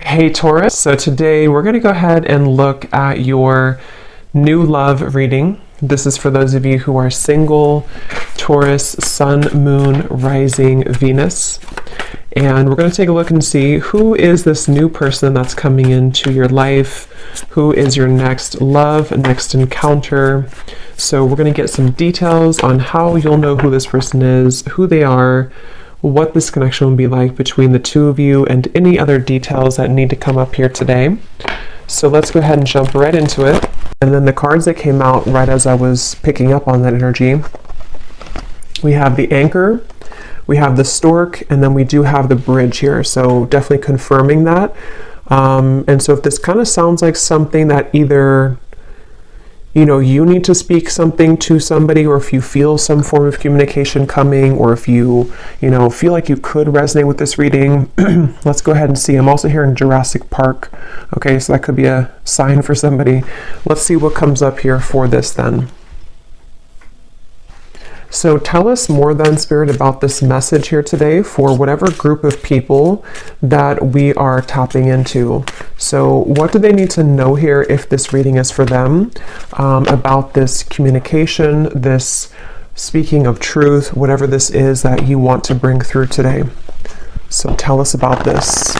Hey Taurus, so today we're going to go ahead and look at your new love reading. This is for those of you who are single, Taurus, Sun, Moon, Rising, Venus. And we're going to take a look and see who is this new person that's coming into your life, who is your next love, next encounter. So we're going to get some details on how you'll know who this person is, who they are, what this connection will be like between the two of you, and any other details that need to come up here today. So let's go ahead and jump right into it. And then the cards that came out right as I was picking up on that energy, we have the Anchor, we have the Stork, and then we do have the Bridge here. So definitely confirming that. And so if this kind of sounds like something that either you need to speak something to somebody, or if you feel some form of communication coming, or if you feel like you could resonate with this reading, let's go ahead and see. I'm also hearing Jurassic Park. Okay, so that could be a sign for somebody. Let's see what comes up here for this then. So tell us more then, Spirit, about this message here today for whatever group of people that we are tapping into. So what do they need to know here if this reading is for them, about this communication, this speaking of truth, whatever this is that you want to bring through today. So tell us about this.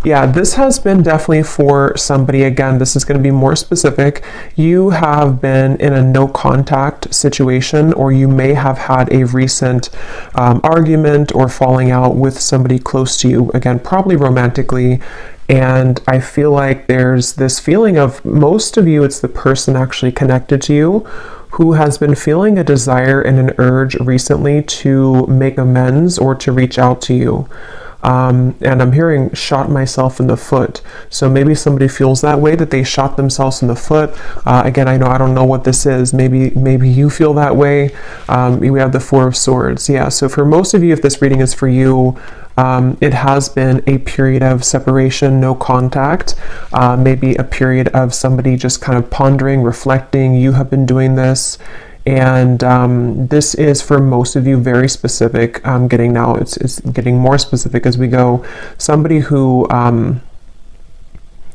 Yeah, this has been definitely for somebody. Again, this is going to be more specific. You have been in a no contact situation, or you may have had a recent argument or falling out with somebody close to you. Again, probably romantically. And I feel like there's this feeling of, most of you, it's the person actually connected to you who has been feeling a desire and an urge recently to make amends or to reach out to you. And I'm hearing shot myself in the foot. So maybe somebody feels that way, that they shot themselves in the foot. Again, I don't know what this is. Maybe you feel that way. We have the Four of Swords. Yeah, so for most of you, if this reading is for you, it has been a period of separation, no contact, maybe a period of somebody just kind of pondering, reflecting. You have been doing this. And this is for most of you very specific. It's getting more specific as we go. Somebody who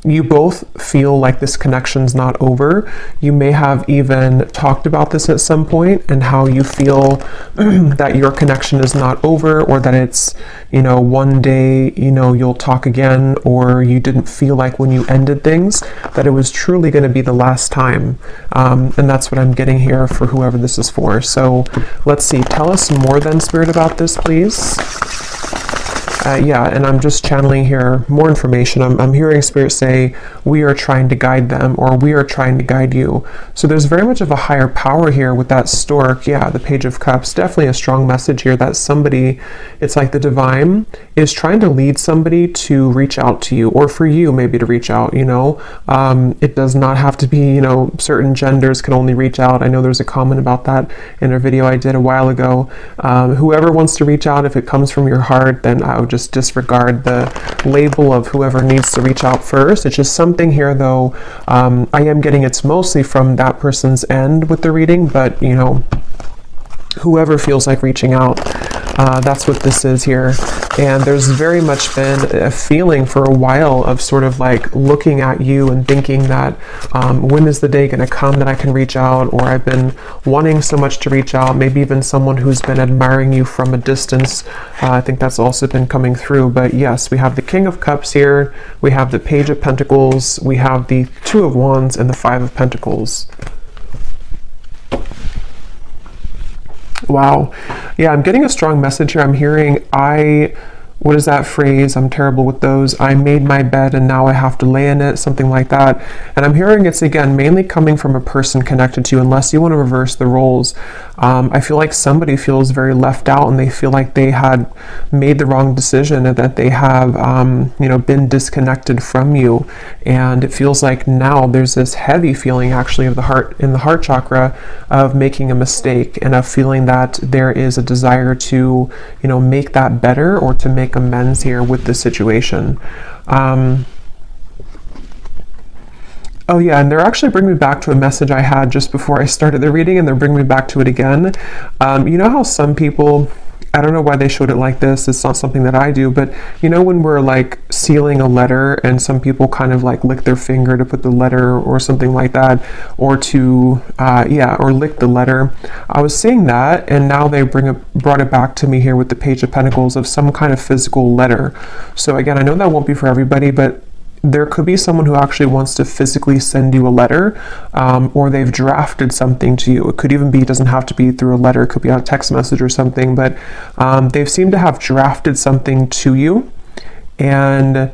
you both feel like this connection's not over. You may have even talked about this at some point, and how you feel that your connection is not over, or that it's, one day, you'll talk again, or you didn't feel like when you ended things that it was truly going to be the last time. And that's what I'm getting here for whoever this is for. So let's see. Tell us more then, Spirit, about this, please. Yeah, and I'm just channeling here more information. I'm hearing Spirit say, we are trying to guide them, or we are trying to guide you. So there's very much of a higher power here with that Stork. Yeah, the Page of Cups, definitely a strong message here that somebody, it's like the divine is trying to lead somebody to reach out to you, or for you maybe to reach out, It does not have to be, certain genders can only reach out. I know there's a comment about that in a video I did a while ago. Whoever wants to reach out, if it comes from your heart, then I would just disregard the label of whoever needs to reach out first. It's just something here, though. I am getting it's mostly from that person's end with the reading, but whoever feels like reaching out, that's what this is here. And there's very much been a feeling for a while of sort of like looking at you and thinking that when is the day going to come that I can reach out, or I've been wanting so much to reach out. Maybe even someone who's been admiring you from a distance. I think that's also been coming through. But yes, we have the King of Cups here, we have the Page of Pentacles, we have the Two of Wands, and the Five of Pentacles. Wow. Yeah, I'm getting a strong message here. I'm hearing, what is that phrase? I'm terrible with those. I made my bed and now I have to lay in it, something like that. And I'm hearing it's, again, mainly coming from a person connected to you, unless you want to reverse the roles. I feel like somebody feels very left out, and they feel like they had made the wrong decision, and that they have, been disconnected from you. And it feels like now there's this heavy feeling actually of the heart, in the heart chakra, of making a mistake, and of feeling that there is a desire to, make that better, or to make amends here with the situation. Oh yeah, and they're actually bringing me back to a message I had just before I started the reading, and they're bringing me back to it again. You know how some people, I don't know why they showed it like this. It's not something that I do, but you know when we're like sealing a letter and some people kind of like lick their finger to put the letter or something like that, or to or lick the letter. I was seeing that, and now they brought it back to me here with the Page of Pentacles of some kind of physical letter. So again, I know that won't be for everybody, but there could be someone who actually wants to physically send you a letter, or they've drafted something to you. It could even be, it doesn't have to be through a letter, it could be a text message or something, but they've seemed to have drafted something to you. And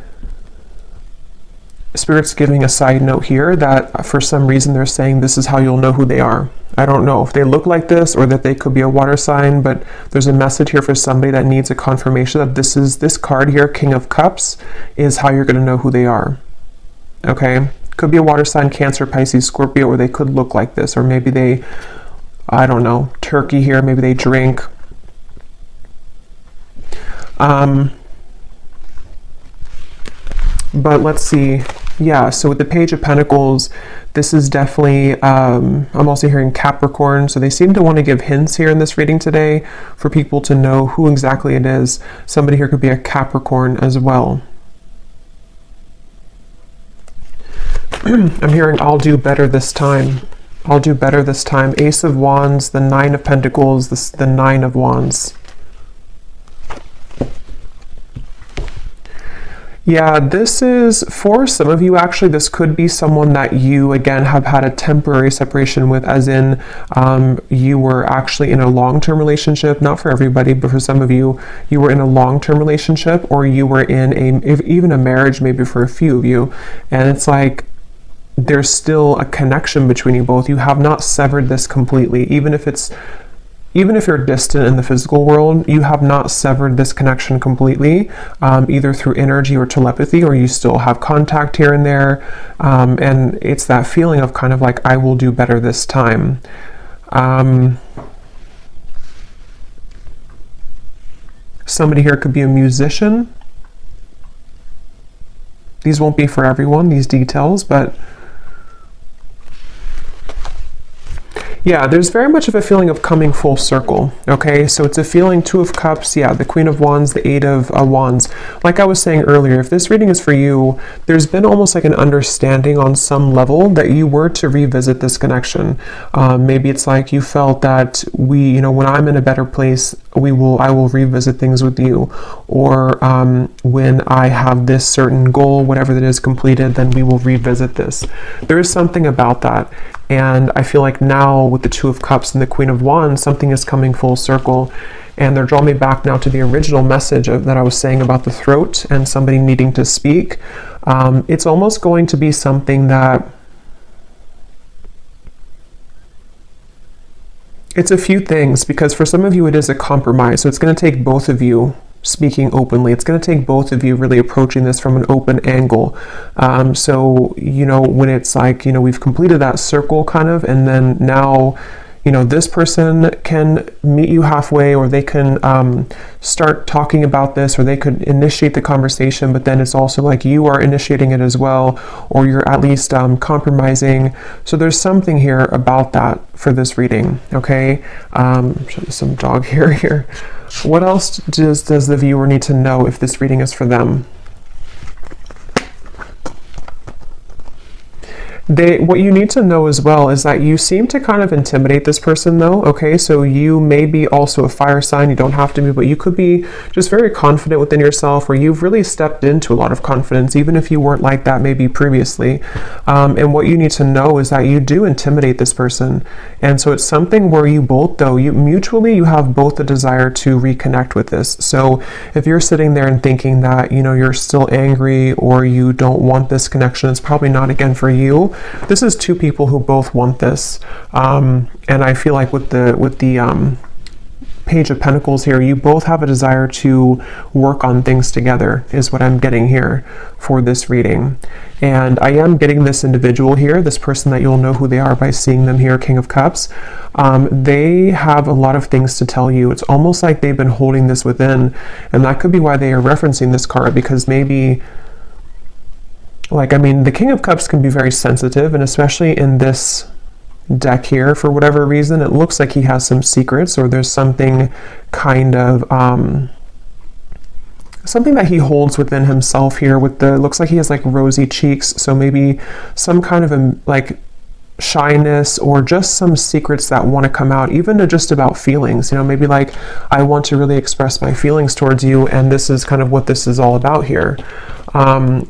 Spirit's giving a side note here that for some reason they're saying this is how you'll know who they are. I don't know if they look like this or that they could be a water sign, but there's a message here for somebody that needs a confirmation that this card here, King of Cups, is how you're going to know who they are. Okay? Could be a water sign, Cancer, Pisces, Scorpio, or they could look like this, or maybe they, I don't know, Turkey here, maybe they drink. But let's see. Yeah, so with the Page of Pentacles, this is definitely, I'm also hearing Capricorn, so they seem to want to give hints here in this reading today for people to know who exactly it is. Somebody here could be a Capricorn as well. I'm hearing, I'll do better this time. I'll do better this time. Ace of Wands, the Nine of Pentacles, the Nine of Wands. Yeah, this is, for some of you actually, this could be someone that you, again, have had a temporary separation with, as in you were actually in a long-term relationship. Not for everybody, but for some of you, you were in a long-term relationship, or you were in even a marriage, maybe for a few of you. And it's like, there's still a connection between you both. You have not severed this completely, even if you're distant in the physical world, you have not severed this connection completely, either through energy or telepathy, or you still have contact here and there. And it's that feeling of kind of like, I will do better this time. Somebody here could be a musician. These won't be for everyone, these details, but yeah, there's very much of a feeling of coming full circle, okay? So it's a feeling, Two of Cups, yeah, the Queen of Wands, the Eight of Wands. Like I was saying earlier, if this reading is for you, there's been almost like an understanding on some level that you were to revisit this connection. Maybe it's like you felt that when I'm in a better place, I will revisit things with you. Or when I have this certain goal, whatever that is completed, then we will revisit this. There is something about that. And I feel like now with the Two of Cups and the Queen of Wands, something is coming full circle. And they're drawing me back now to the original message that I was saying about the throat and somebody needing to speak. It's almost going to be something that, it's a few things, because for some of you it is a compromise. So it's going to take both of you speaking openly. It's going to take both of you really approaching this from an open angle. So, when it's like, we've completed that circle kind of, and then now, this person can meet you halfway, or they can start talking about this, or they could initiate the conversation, but then it's also like you are initiating it as well, or you're at least compromising. So there's something here about that for this reading, okay? Show you some dog hair here. What else does the viewer need to know if this reading is for them? What you need to know as well is that you seem to kind of intimidate this person though, okay? So you may be also a fire sign, you don't have to be, but you could be just very confident within yourself, or you've really stepped into a lot of confidence, even if you weren't like that maybe previously. And what you need to know is that you do intimidate this person. And so it's something where you both though, you have both a desire to reconnect with this. So if you're sitting there and thinking that, you're still angry, or you don't want this connection, it's probably not again for you. This is two people who both want this, and I feel like with the Page of Pentacles here, you both have a desire to work on things together, is what I'm getting here for this reading. And I am getting this individual here, this person that you'll know who they are by seeing them here, King of Cups. They have a lot of things to tell you. It's almost like they've been holding this within, and that could be why they are referencing this card, because maybe, the King of Cups can be very sensitive, and especially in this deck here. For whatever reason, it looks like he has some secrets, or there's something kind of something that he holds within himself here. With the, looks like he has like rosy cheeks, so maybe some kind of like shyness, or just some secrets that want to come out, even just about feelings, you know, maybe like, I want to really express my feelings towards you, and this is kind of what this is all about here.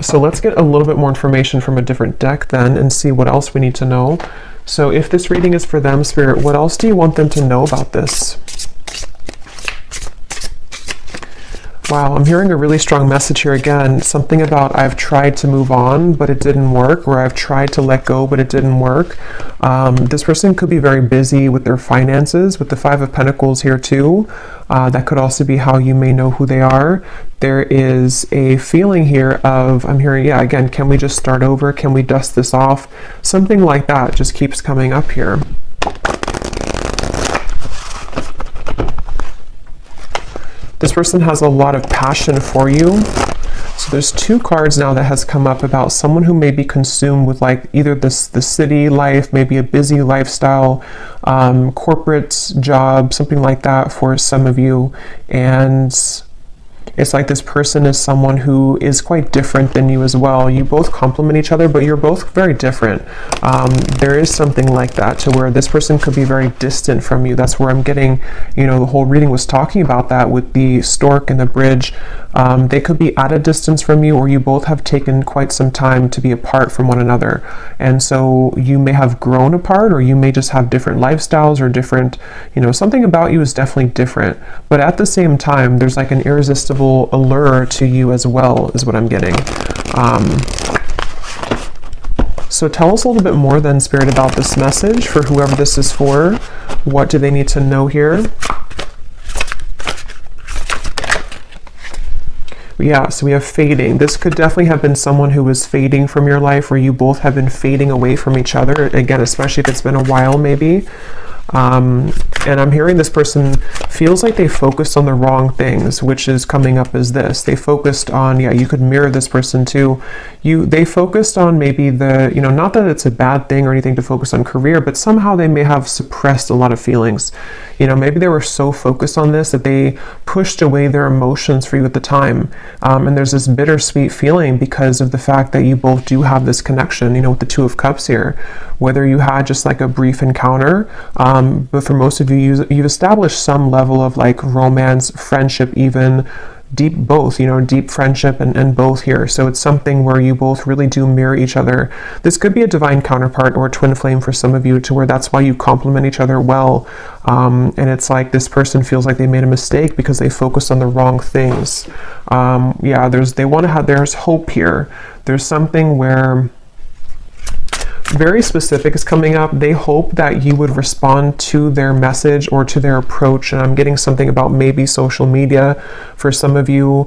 So let's get a little bit more information from a different deck then, and see what else we need to know. So if this reading is for them, Spirit, what else do you want them to know about this? Wow, I'm hearing a really strong message here again. Something about, I've tried to move on, but it didn't work, or I've tried to let go, but it didn't work. This person could be very busy with their finances, with the Five of Pentacles here too. That could also be how you may know who they are. There is a feeling here of, I'm hearing, yeah, again, can we just start over? Can we dust this off? Something like that just keeps coming up here. This person has a lot of passion for you. So there's two cards now that has come up about someone who may be consumed with like either the city life, maybe a busy lifestyle, corporate job, something like that for some of you. And it's like this person is someone who is quite different than you as well. You both complement each other, but you're both very different. There is something like that, to where this person could be very distant from you. That's where I'm getting, you know, the whole reading was talking about that with the stork and the bridge. They could be at a distance from you, or you both have taken quite some time to be apart from one another. And so you may have grown apart, or you may just have different lifestyles, or different, you know, something about you is definitely different. But at the same time, there's like an irresistible allure to you as well, is what I'm getting. So tell us a little bit more then, Spirit, about this message for whoever this is for. What do they need to know here? Yeah, so we have fading. This could definitely have been someone who was fading from your life, or you both have been fading away from each other. Again, especially if it's been a while, maybe. And I'm hearing this person feels like they focused on the wrong things, which is coming up as this. They focused on, yeah, you could mirror this person too. They focused on maybe the, you know, not that it's a bad thing or anything to focus on career, but somehow they may have suppressed a lot of feelings. You know, maybe they were so focused on this that they pushed away their emotions for you at the time. And there's this bittersweet feeling because of the fact that you both do have this connection, you know, with the Two of Cups here. Whether you had just like a brief encounter, but for most of you, you've established some level of like romance, friendship, even deep, both, you know, deep friendship and both here. So it's something where you both really do mirror each other. This could be a divine counterpart or a twin flame for some of you, to where that's why you complement each other well. And it's like this person feels like they made a mistake because they focused on the wrong things. Yeah, there's hope here. There's something where very specific is coming up. They hope that you would respond to their message or to their approach. And I'm getting something about maybe social media for some of you,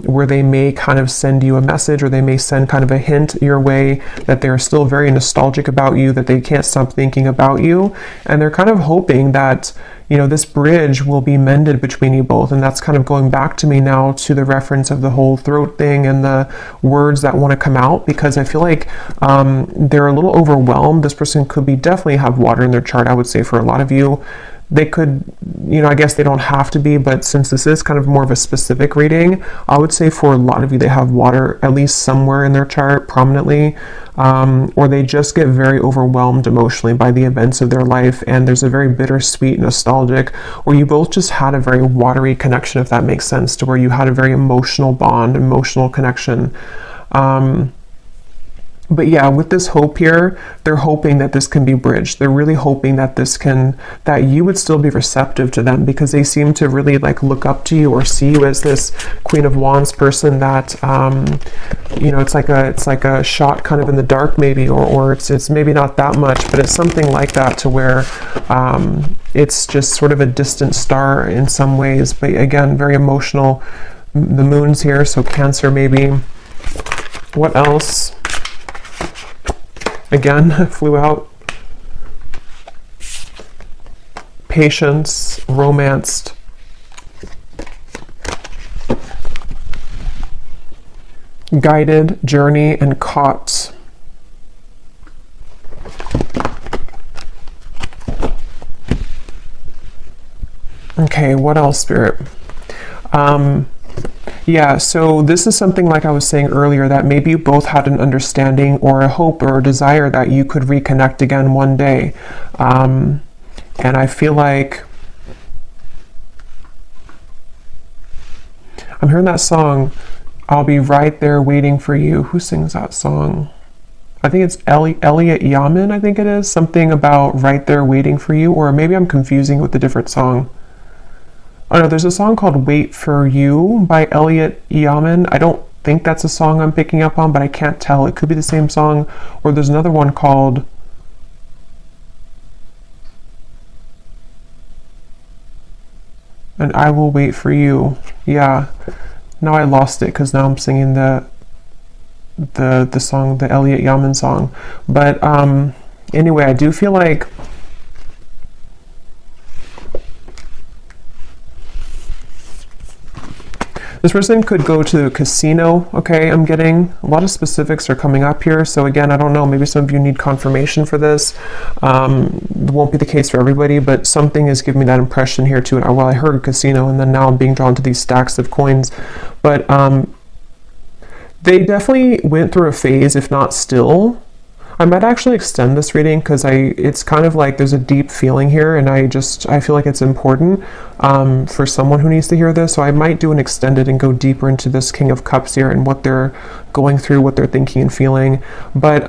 where they may kind of send you a message, or they may send kind of a hint your way that they're still very nostalgic about you, that they can't stop thinking about you. And they're kind of hoping that, you know, this bridge will be mended between you both. And that's kind of going back to me now to the reference of the whole throat thing and the words that want to come out, because I feel like they're a little overwhelmed. This person could be definitely have water in their chart, I would say, for a lot of you. They could, you know, I guess they don't have to be, but since this is kind of more of a specific reading, I would say for a lot of you, they have water at least somewhere in their chart prominently, or they just get very overwhelmed emotionally by the events of their life, and there's a very bittersweet, nostalgic, or you both just had a very watery connection, if that makes sense, to where you had a very emotional bond, emotional connection. But yeah, with this hope here, they're hoping that this can be bridged. They're really hoping that that you would still be receptive to them, because they seem to really like look up to you or see you as this Queen of Wands person that, you know, it's like a shot kind of in the dark maybe, or it's maybe not that much, but it's something like that, to where it's just sort of a distant star in some ways. But again, very emotional. The moon's here, so Cancer maybe. What else? Again, flew out. Patience, romanced. Guided, journey, and caught. Okay, what else, Spirit? Yeah, so this is something like I was saying earlier, that maybe you both had an understanding or a hope or a desire that you could reconnect again one day. And I feel like I'm hearing that song, I'll Be Right There Waiting for You. Who sings that song? I think it's Elliot Yamin, I think it is. Something about Right There Waiting for You, or maybe I'm confusing with a different song. Oh no, there's a song called Wait for You by Elliot Yamin. I don't think that's a song I'm picking up on, but I can't tell. It could be the same song. Or there's another one called And I Will Wait for You. Yeah. Now I lost it because now I'm singing the song, the Elliot Yamin song. But anyway, I do feel like this person could go to a casino, okay? I'm getting a lot of specifics are coming up here. So again, I don't know, maybe some of you need confirmation for this. It won't be the case for everybody, but something is giving me that impression here too. Well, I heard casino, and then now I'm being drawn to these stacks of coins. But they definitely went through a phase, if not still. I might actually extend this reading because it's kind of like there's a deep feeling here, and I feel like it's important for someone who needs to hear this. So I might do an extended and go deeper into this King of Cups here and what they're going through, what they're thinking and feeling. But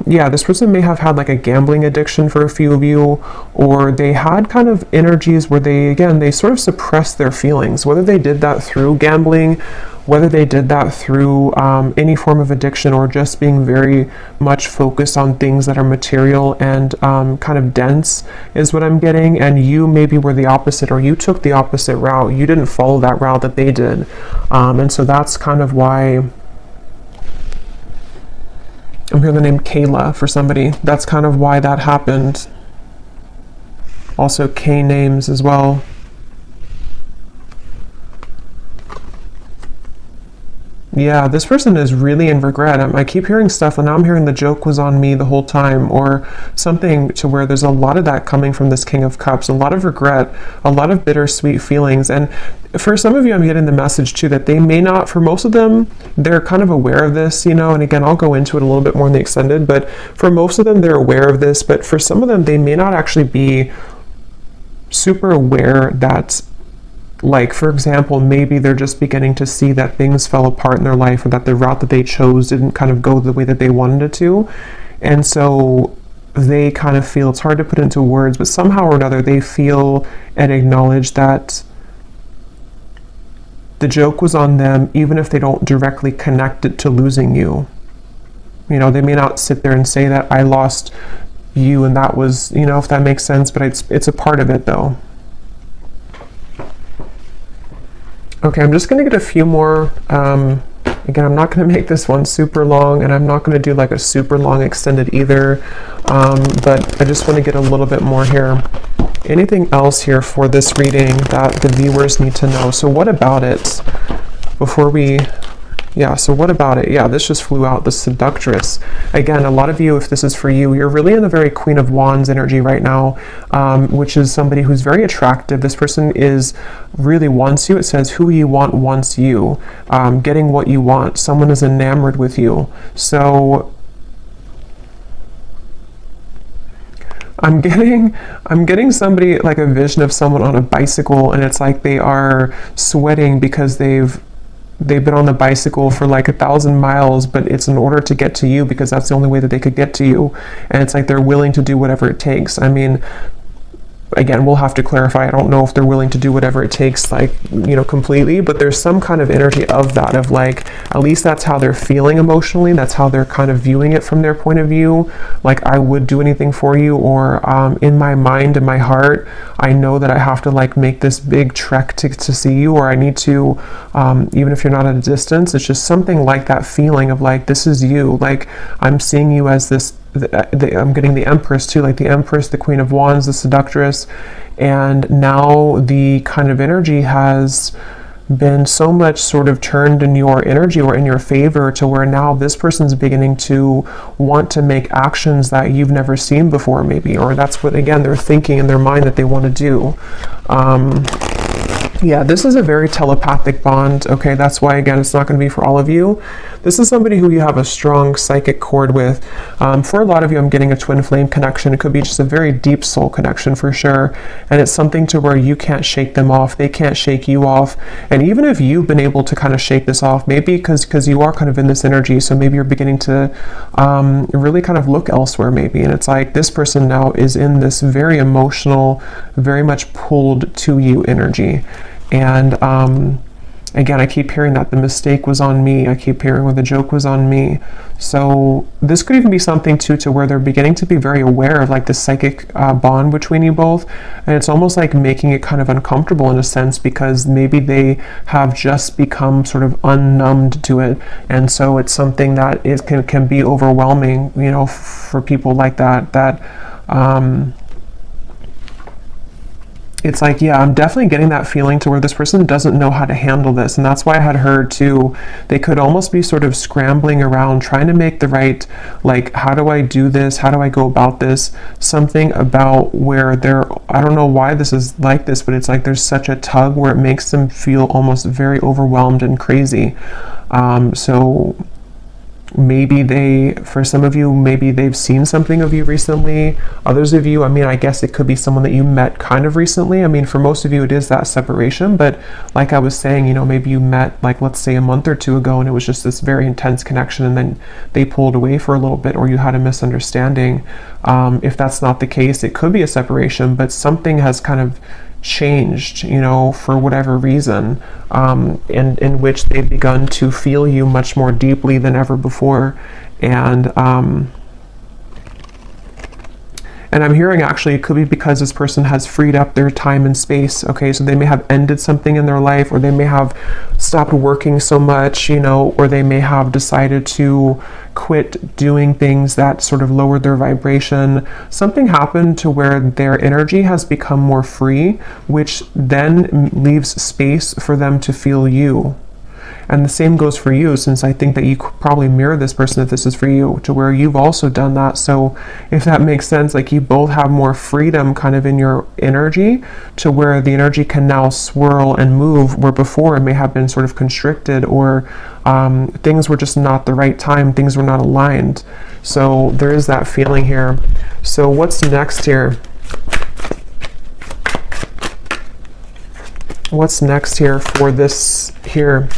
yeah, this person may have had like a gambling addiction for a few of you, or they had kind of energies where they sort of suppressed their feelings, whether they did that through gambling, whether they did that through any form of addiction, or just being very much focused on things that are material and kind of dense is what I'm getting. And you maybe were the opposite, or you took the opposite route. You didn't follow that route that they did. And so that's kind of why I'm hearing the name Kayla for somebody. That's kind of why that happened. Also K names as well. Yeah, this person is really in regret. I keep hearing stuff, and now I'm hearing the joke was on me the whole time, or something, to where there's a lot of that coming from this King of Cups, a lot of regret, a lot of bittersweet feelings. And for some of you, I'm getting the message too that they may not, for most of them, they're kind of aware of this, you know, and again, I'll go into it a little bit more in the extended, but for most of them, they're aware of this, but for some of them, they may not actually be super aware that, like, for example, maybe they're just beginning to see that things fell apart in their life, or that the route that they chose didn't kind of go the way that they wanted it to. And so they kind of feel, it's hard to put into words, but somehow or another they feel and acknowledge that the joke was on them, even if they don't directly connect it to losing you. You know, they may not sit there and say that I lost you and that was, you know, if that makes sense, but it's a part of it though. Okay, I'm just going to get a few more. Again, I'm not going to make this one super long, and I'm not going to do like a super long extended either, but I just want to get a little bit more here. Anything else here for this reading that the viewers need to know? So what about it before we... Yeah, so what about it? Yeah, this just flew out, the Seductress. Again, a lot of you, if this is for you, you're really in the very Queen of Wands energy right now, which is somebody who's very attractive. This person really wants you. It says, who you want wants you. Getting what you want. Someone is enamored with you. So I'm getting somebody, like a vision of someone on a bicycle, and it's like they are sweating because they've been on the bicycle for like 1,000 miles, but it's in order to get to you, because that's the only way that they could get to you. And it's like they're willing to do whatever it takes. I mean, again, we'll have to clarify. I don't know if they're willing to do whatever it takes, like, you know, completely, but there's some kind of energy of that, of like, at least that's how they're feeling emotionally. That's how they're kind of viewing it from their point of view. Like, I would do anything for you, or in my mind, in my heart, I know that I have to like make this big trek to see you, or I need to, even if you're not at a distance, it's just something like that feeling of like, this is you. Like, I'm seeing you as this, I'm getting the Empress too, like the Empress, the Queen of Wands, the Seductress, and now the kind of energy has been so much sort of turned in your energy or in your favor, to where now this person's beginning to want to make actions that you've never seen before, maybe, or that's what, again, they're thinking in their mind that they want to do. Yeah, this is a very telepathic bond. Okay, that's why, again, it's not going to be for all of you. This is somebody who you have a strong psychic cord with. For a lot of you, I'm getting a twin flame connection. It could be just a very deep soul connection for sure. And it's something to where you can't shake them off. They can't shake you off. And even if you've been able to kind of shake this off, maybe because you are kind of in this energy, so maybe you're beginning to really kind of look elsewhere maybe. And it's like this person now is in this very emotional, very much pulled to you energy. And again, I keep hearing that the mistake was on me. I keep hearing where the joke was on me. So this could even be something too, to where they're beginning to be very aware of like the psychic bond between you both. And it's almost like making it kind of uncomfortable in a sense, because maybe they have just become sort of unnumbed to it. And so it's something that can be overwhelming, you know, for people like that, it's like, yeah, I'm definitely getting that feeling to where this person doesn't know how to handle this. And that's why I had heard too, they could almost be sort of scrambling around trying to make the right, like, how do I do this? How do I go about this? Something about where I don't know why this is like this, but it's like there's such a tug where it makes them feel almost very overwhelmed and crazy. So maybe for some of you, maybe they've seen something of you recently. Others of you, I mean, I guess it could be someone that you met kind of recently. I mean, for most of you, it is that separation. But like I was saying, you know, maybe you met, like, let's say a month or two ago, and it was just this very intense connection, and then they pulled away for a little bit, or you had a misunderstanding. If that's not the case, it could be a separation, but something has kind of changed, you know, for whatever reason, and in which they've begun to feel you much more deeply than ever before. And I'm hearing actually it could be because this person has freed up their time and space. Okay, so they may have ended something in their life, or they may have stopped working so much, you know, or they may have decided to quit doing things that sort of lowered their vibration. Something happened to where their energy has become more free, which then leaves space for them to feel you. And the same goes for you, since I think that you could probably mirror this person if this is for you, to where you've also done that. So if that makes sense, like you both have more freedom kind of in your energy, to where the energy can now swirl and move, where before it may have been sort of constricted, or things were just not the right time, things were not aligned. So there is that feeling here. So what's next here? What's next here for this here?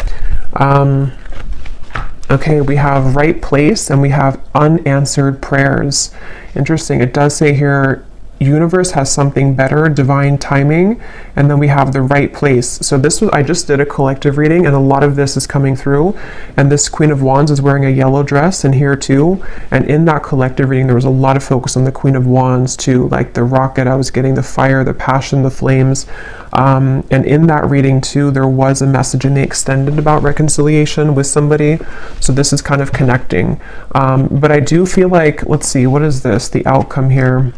Okay, we have right place and we have unanswered prayers. Interesting. It does say here, universe has something better, divine timing, and then we have the right place. So I just did a collective reading, and a lot of this is coming through, and this Queen of Wands is wearing a yellow dress, and here too, and in that collective reading there was a lot of focus on the Queen of Wands too, like the rocket. I was getting the fire, the passion, the flames, and in that reading too there was a message in the extended about reconciliation with somebody. So this is kind of connecting, but I do feel like, let's see, what is this, the outcome here?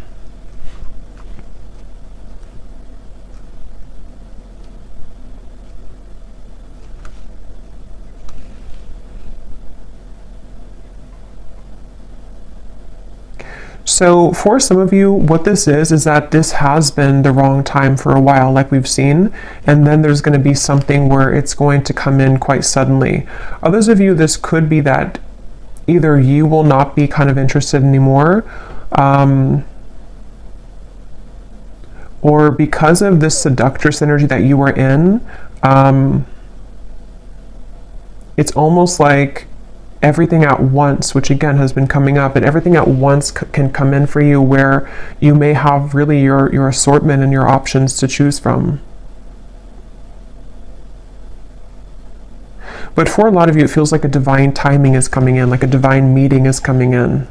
So for some of you, what this is that this has been the wrong time for a while, like we've seen, and then there's going to be something where it's going to come in quite suddenly. Others of you, this could be that either you will not be kind of interested anymore, or because of this seductress energy that you were in, it's almost like everything at once, which again has been coming up, and everything at once can come in for you, where you may have really your assortment and your options to choose from. But for a lot of you, it feels like a divine timing is coming in, like a divine meeting is coming in.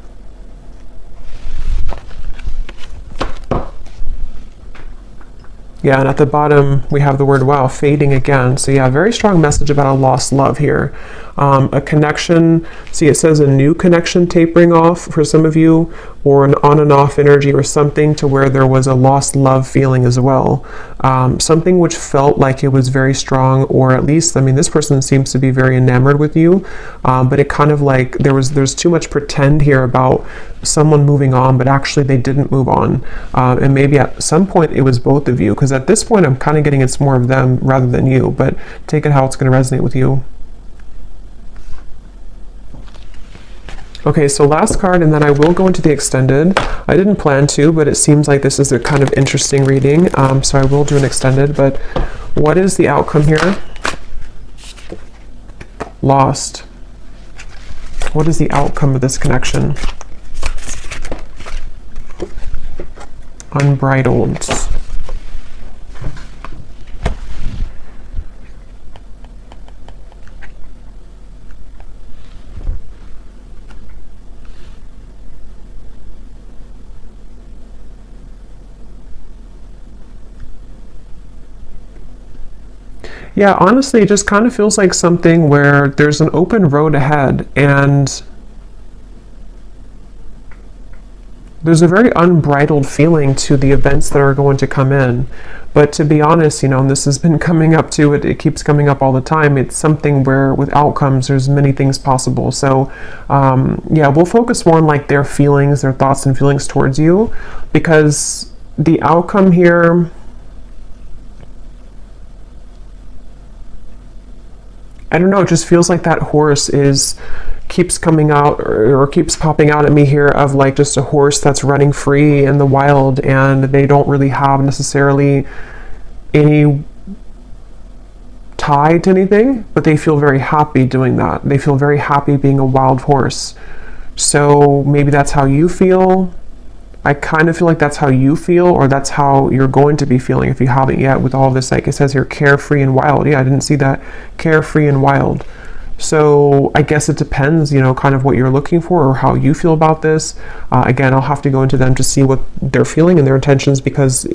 Yeah, and at the bottom we have the word, wow, fading again. So yeah, very strong message about a lost love here. A connection, see it says a new connection tapering off for some of you, or an on and off energy or something, to where there was a lost love feeling as well. Something which felt like it was very strong, or at least, I mean, this person seems to be very enamored with you, but it kind of like there's too much pretend here about someone moving on, but actually they didn't move on. And maybe at some point it was both of you, because at this point I'm kind of getting it's more of them rather than you, but take it how it's going to resonate with you. Okay, so last card, and then I will go into the extended. I didn't plan to, but it seems like this is a kind of interesting reading, so I will do an extended. But what is the outcome here? Lost. What is the outcome of this connection? Unbridled. Yeah, honestly, it just kind of feels like something where there's an open road ahead, and there's a very unbridled feeling to the events that are going to come in. But to be honest, you know, and this has been coming up to it, it keeps coming up all the time. It's something where with outcomes, there's many things possible. So yeah, we'll focus more on like their feelings, their thoughts and feelings towards you, because the outcome here, I don't know, it just feels like that horse keeps coming out or keeps popping out at me here, of like just a horse that's running free in the wild, and they don't really have necessarily any tie to anything, but they feel very happy doing that. They feel very happy being a wild horse. So maybe that's how you feel. I kind of feel like that's how you feel, or that's how you're going to be feeling if you haven't yet, with all of this, like it says here, carefree and wild. Yeah, I didn't see that. Carefree and wild. So I guess it depends, you know, kind of what you're looking for or how you feel about this. Again, I'll have to go into them to see what they're feeling and their intentions, because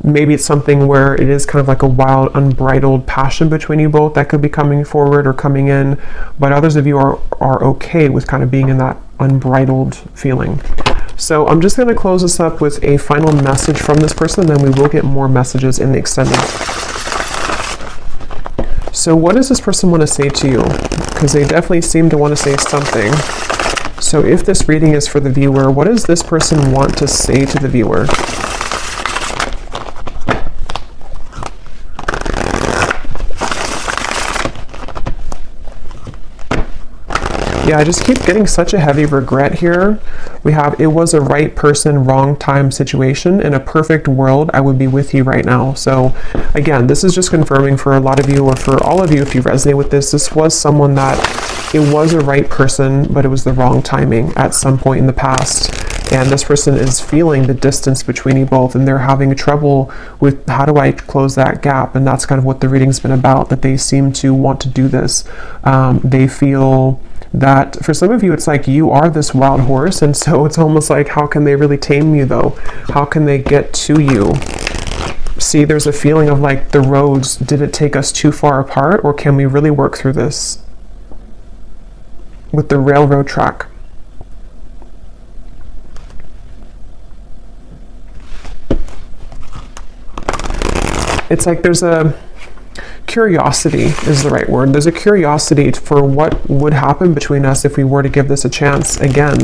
maybe it's something where it is kind of like a wild, unbridled passion between you both that could be coming forward or coming in, but others of you are okay with kind of being in that unbridled feeling. So I'm just going to close this up with a final message from this person, and then we will get more messages in the extended. So what does this person want to say to you? Because they definitely seem to want to say something. So if this reading is for the viewer, what does this person want to say to the viewer? Yeah, I just keep getting such a heavy regret here. We have, it was a right person, wrong time situation. In a perfect world, I would be with you right now. So again, this is just confirming for a lot of you, or for all of you, if you resonate with this, this was someone that it was a right person, but it was the wrong timing at some point in the past. And this person is feeling the distance between you both, and they're having trouble with how do I close that gap. And that's kind of what the reading's been about, that they seem to want to do this. They feel that for some of you, it's like you are this wild horse, and so it's almost like, how can they really tame you though? How can they get to you? See, there's a feeling of like the roads, did it take us too far apart, or can we really work through this with the railroad track? It's like there's a curiosity is the right word. There's a curiosity for what would happen between us if we were to give this a chance again,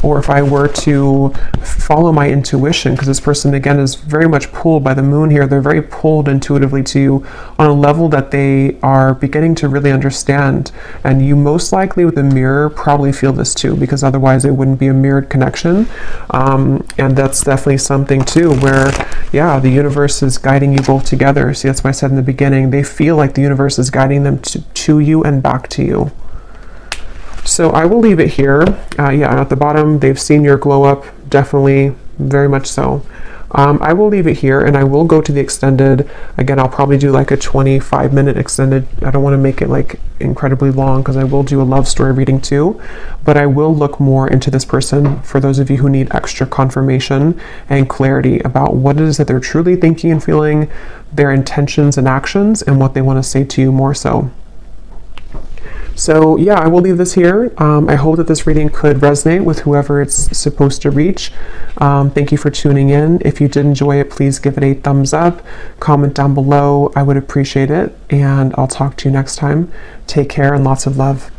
or if I were to follow my intuition, because this person again is very much pulled by the moon here. They're very pulled intuitively to you on a level that they are beginning to really understand. And you most likely with the mirror probably feel this too, because otherwise it wouldn't be a mirrored connection. And that's definitely something too where, yeah, the universe is guiding you both together. See, that's why I said in the beginning, they feel like the universe is guiding them to you and back to you. So I will leave it here. Yeah, at the bottom, they've seen your glow up. Definitely, very much so. I will leave it here, and I will go to the extended. Again, I'll probably do like a 25-minute extended. I don't want to make it like incredibly long, because I will do a love story reading too. But I will look more into this person for those of you who need extra confirmation and clarity about what it is that they're truly thinking and feeling, their intentions and actions, and what they want to say to you more so. So yeah, I will leave this here. I hope that this reading could resonate with whoever it's supposed to reach. Thank you for tuning in. If you did enjoy it, please give it a thumbs up, comment down below. I would appreciate it, and I'll talk to you next time. Take care and lots of love.